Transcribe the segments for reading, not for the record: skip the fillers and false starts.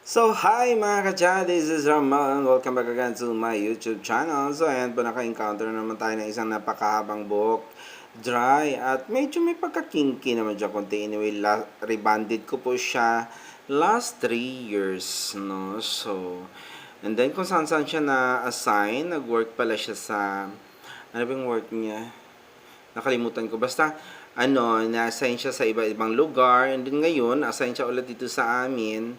So, hi mga kadya, this is Ramon. Welcome back again to my YouTube channel. So, ayan po, naka-encounter naman tayo ng isang napakahabang buhok, dry, at medyo may pagka-kinky naman dyan konti. Anyway, rebonded ko po siya last 3 years, no? So, and then kung saan-saan siya na-assign, nag-work pala siya sa, ano bang work niya? Nakalimutan ko. Basta, na-assign siya sa iba-ibang lugar. And then ngayon, assign siya ulit dito sa amin.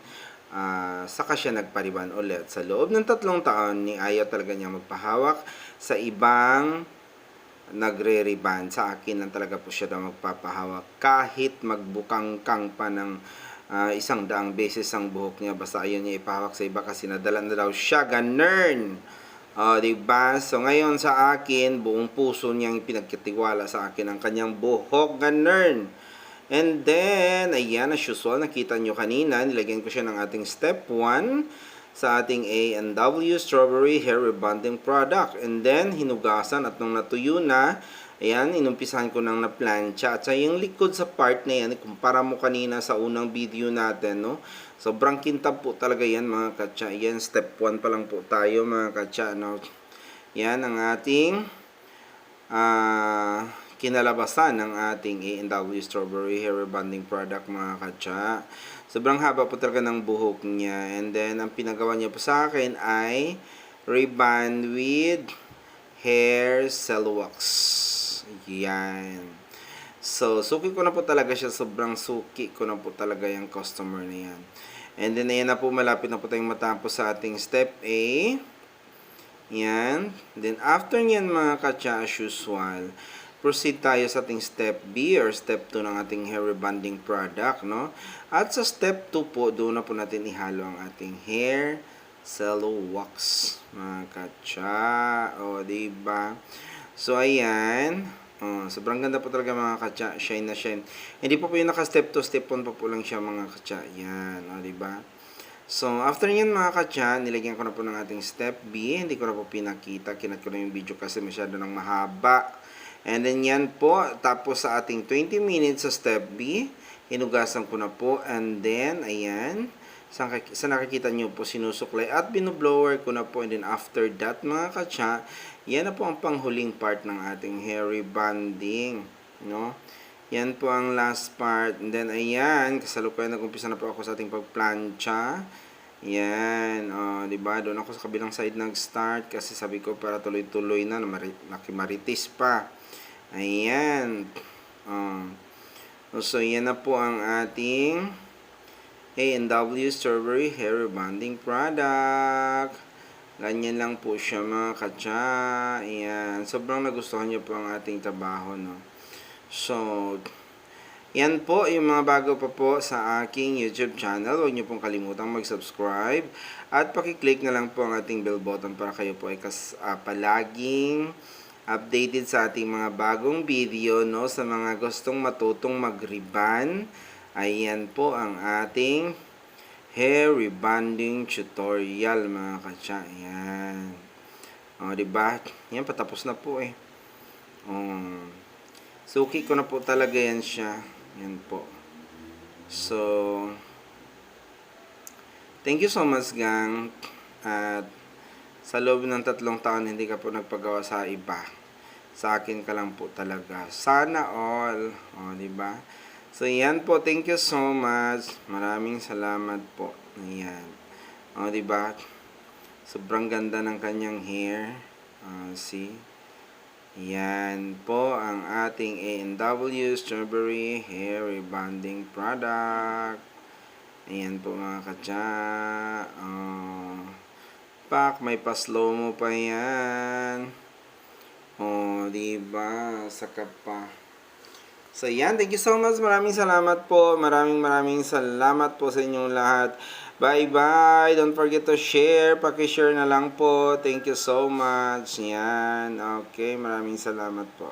Saka siya nagpariban ulit. Sa loob ng 3 taon, ni ayaw talaga niya magpahawak sa ibang nagre-reban. Sa akin lang talaga po siya daw magpapahawak. Kahit magbukang-kang pa ng 100 beses ang buhok niya. Basta ayaw niya ipahawak sa iba kasi nadala na daw siya. Ganern! Diba? So, ngayon sa akin, buong puso niyang pinagkatiwala sa akin ang kanyang buhok. Ganern! And then, ayan, as usual, nakita nyo kanina, nilagyan ko siya ng ating step 1 sa ating A&W Strawberry Hair Rebonding Product. And then, hinugasan at nung natuyo na, ayan, inumpisahan ko nang na-plancha. At sa yung likod sa part na yan, kumpara mo kanina sa unang video natin, no? Sobrang kintab po talaga yan, mga katsa. Yan, step 1 pa lang po tayo, mga katsa, no? Yan ang ating kinalabasan ng ating A&W Strawberry Hair Rebonding Product, mga katsa. Sobrang haba po talaga ng buhok niya. And then, ang pinagawa niya po sa akin ay rebond with hair cell wax. Yan. So, suki ko na po talaga siya. Sobrang suki ko na po talaga yung customer na yan. And then, ayan na po. Malapit na po tayong matapos sa ating step A. Yan. Then, after nyan, mga katsa, as usual, proceed tayo sa ating step B or step 2 ng ating hair rebonding product, no? At sa step 2 po, doon na po natin ihalo ang ating hair cell wax, mga katsa. O, diba? So, ayan. Sobrang ganda po talaga, mga katsa. Shine na shine. Hindi po yung naka-step 2, step 1 pa po lang siya, mga katsa. Yan. O, diba? So, after nyan, mga katsa, nilagyan ko na po ng ating step B. Hindi ko na po pinakita. Kinat ko na yung video kasi masyado nang mahaba. And then yan po. Tapos sa ating 20 minutes sa step B, hinugasan ko na po. And then, ayan. Sa nakikita nyo po, sinusuklay at binublower ko na po. And then after that, mga katsa, yan na po ang panghuling part ng ating hair rebonding. No? Yan po ang last part. And then, ayan, kasalukuyan nag-umpisa na po ako sa ating pagplancha. Yan, diba? Doon ako sa kabilang side nag-start kasi sabi ko para tuloy-tuloy na, nakimaritis pa. Ayan. So, yan na po ang ating A&W Strawberry Hair Rebonding Product. Ganyan lang po siya, mga katsa. Ayan. Sobrang nagustuhan niyo po ang ating trabaho, no? So, yan po yung mga bago pa po sa aking YouTube channel. Huwag niyo pong kalimutang mag-subscribe. At pakiclick na lang po ang ating bell button para kayo po ay palaging updated sa ating mga bagong video, no? Sa mga gustong matutong mag-rebond, ayan po ang ating hair rebonding tutorial, mga katsa. Ayan. Diba? Yan, patapos na po eh. Suki ko na po talaga yan siya. Yan po. So, thank you so much, gang. At sa loob ng 3 taon, hindi ka po nagpagawa sa iba. Sa akin ka lang po talaga. Sana all. Diba? So, yan po. Thank you so much. Maraming salamat po. Ayan. Diba? Sobrang ganda ng kanyang hair. See? Yan po ang ating A&W Strawberry Hair Rebonding Product. Ayan po, mga katsa. May pa-slow mo pa yan. Diba? Saka pa. So, yan. Thank you so much. Maraming salamat po. Maraming salamat po sa inyong lahat. Bye-bye. Don't forget to share. Paki-share na lang po. Thank you so much. Yan. Okay. Maraming salamat po.